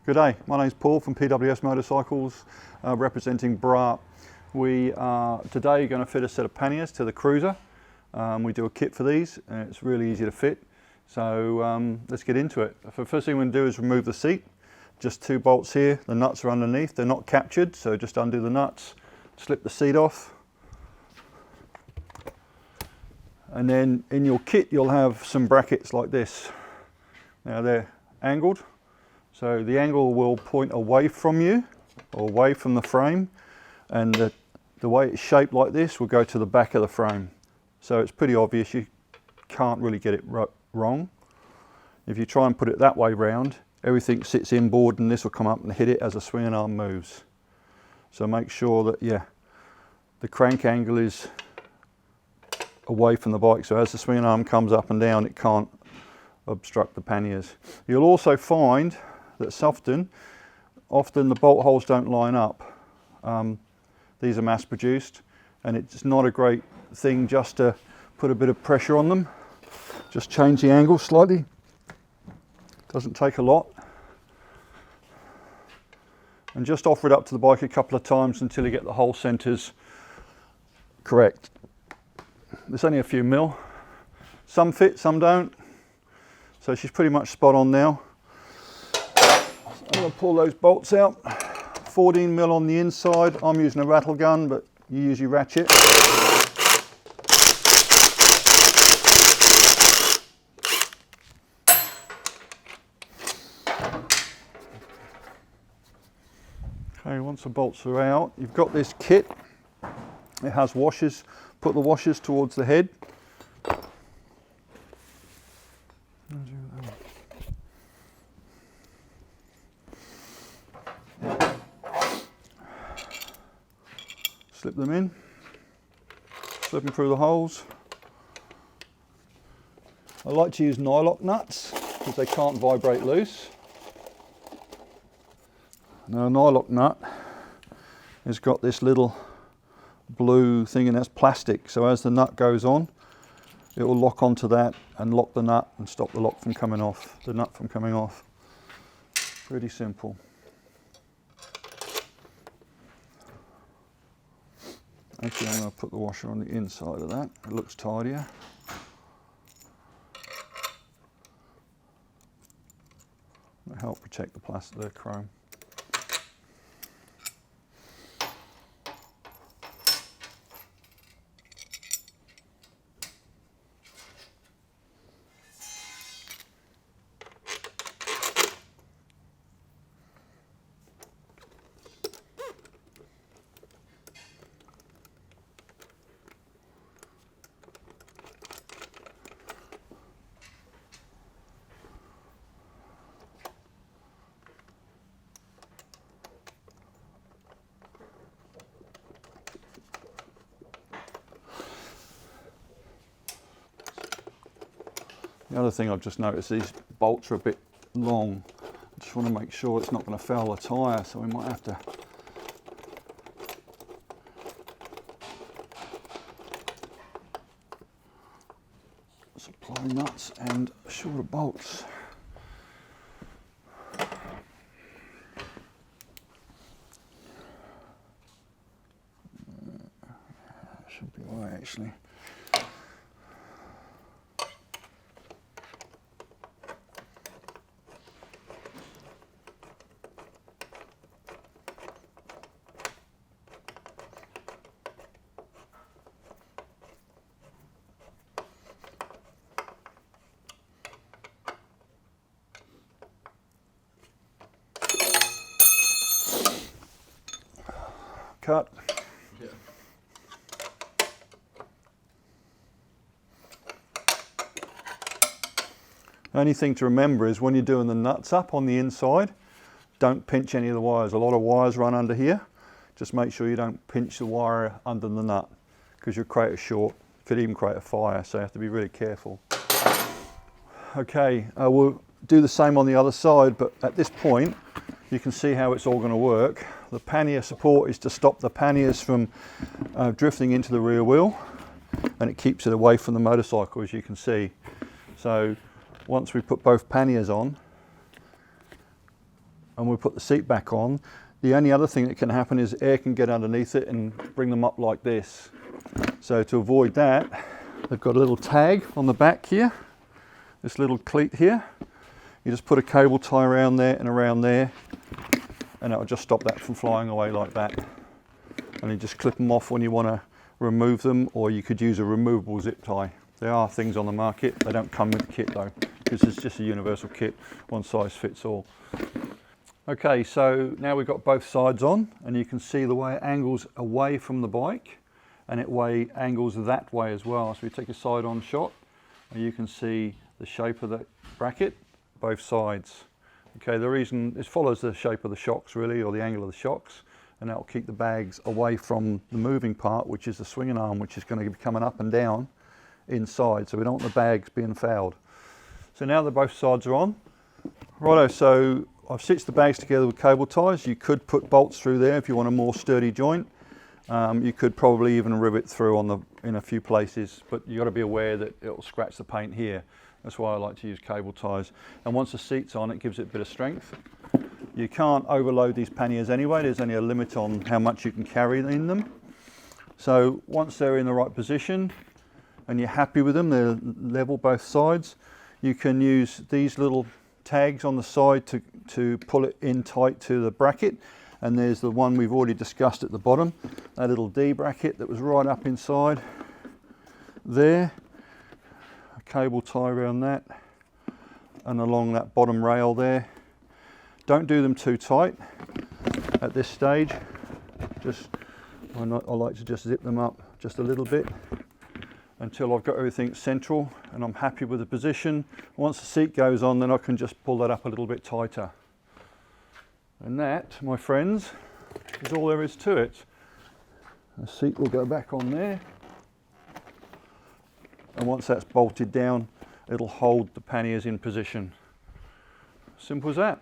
Good day, my name's Paul from PWS Motorcycles, representing Braaap. We are today going to fit a set of panniers to the cruiser. We do a kit for these and it's really easy to fit. So let's get into it. The first thing we're going to do is remove the seat. Just 2 bolts here, the nuts are underneath, they're not captured, so just undo the nuts, slip the seat off. And then in your kit you'll have some brackets like this. Now they're angled. So the angle will point away from you, or away from the frame, and the way it's shaped like this will go to the back of the frame. So it's pretty obvious, you can't really get it wrong. If you try and put it that way round, everything sits inboard and this will come up and hit it as the swinging arm moves. So make sure that, the crank angle is away from the bike, so as the swinging arm comes up and down, it can't obstruct the panniers. You'll also find that often the bolt holes don't line up. These are mass produced and it's not a great thing just to put a bit of pressure on them. Just change the angle slightly, doesn't take a lot. And just offer it up to the bike a couple of times until you get the hole centers correct. There's only a few mil, some fit, some don't. So she's pretty much spot on now. I'm going to pull those bolts out. 14 mil on the inside. I'm using a rattle gun, but you use your ratchet. Okay, once the bolts are out, you've got this kit. It has washers. Put the washers towards the head. Slip them in, slip them through the holes. I like to use nylock nuts because they can't vibrate loose. Now a nylock nut has got this little blue thing and that's plastic, so as the nut goes on it will lock onto that and lock the nut and stop the lock from coming off, the nut from coming off. Pretty simple. Actually, I'm going to put the washer on the inside of that. It looks tidier. It'll help protect the plastic, the chrome. The other thing I've just noticed, these bolts are a bit long. I just want to make sure it's not going to foul the tyre, so we might have to supply nuts and shorter bolts. Should be all right actually. Cut. Yeah. The only thing to remember is when you're doing the nuts up on the inside, don't pinch any of the wires. A lot of wires run under here. Just make sure you don't pinch the wire under the nut because you'll create a short, could even create a fire, so you have to be really careful. Okay, we'll do the same on the other side, but at this point you can see how it's all going to work. The pannier support is to stop the panniers from drifting into the rear wheel, and it keeps it away from the motorcycle, as you can see. So once we put both panniers on, and we put the seat back on, the only other thing that can happen is air can get underneath it and bring them up like this. So to avoid that, they've got a little tag on the back here, this little cleat here. You just put a cable tie around there and around there, and that will just stop that from flying away like that. And you just clip them off when you want to remove them, or you could use a removable zip tie. There are things on the market, they don't come with the kit though, because it's just a universal kit, one size fits all. Okay, so now we've got both sides on, and you can see the way it angles away from the bike, and it angles that way as well. So we take a side on shot, and you can see the shape of the bracket, both sides. Okay, the reason, it follows the shape of the shocks really, or the angle of the shocks, and that will keep the bags away from the moving part, which is the swinging arm, which is going to be coming up and down inside, so we don't want the bags being fouled. So now that both sides are on, righto, so I've stitched the bags together with cable ties. You could put bolts through there if you want a more sturdy joint. You could probably even rivet through in a few places, but you've got to be aware that it'll scratch the paint here. That's why I like to use cable ties. And once the seat's on, it gives it a bit of strength. You can't overload these panniers anyway. There's only a limit on how much you can carry in them. So once they're in the right position and you're happy with them, they're level both sides, you can use these little tags on the side to pull it in tight to the bracket. And there's the one we've already discussed at the bottom, that little D bracket that was right up inside there. A cable tie around that and along that bottom rail there. Don't do them too tight at this stage. I like to just zip them up just a little bit until I've got everything central and I'm happy with the position. Once the seat goes on, then I can just pull that up a little bit tighter. And that, my friends, is all there is to it. The seat will go back on there, and once that's bolted down, it'll hold the panniers in position. Simple as that.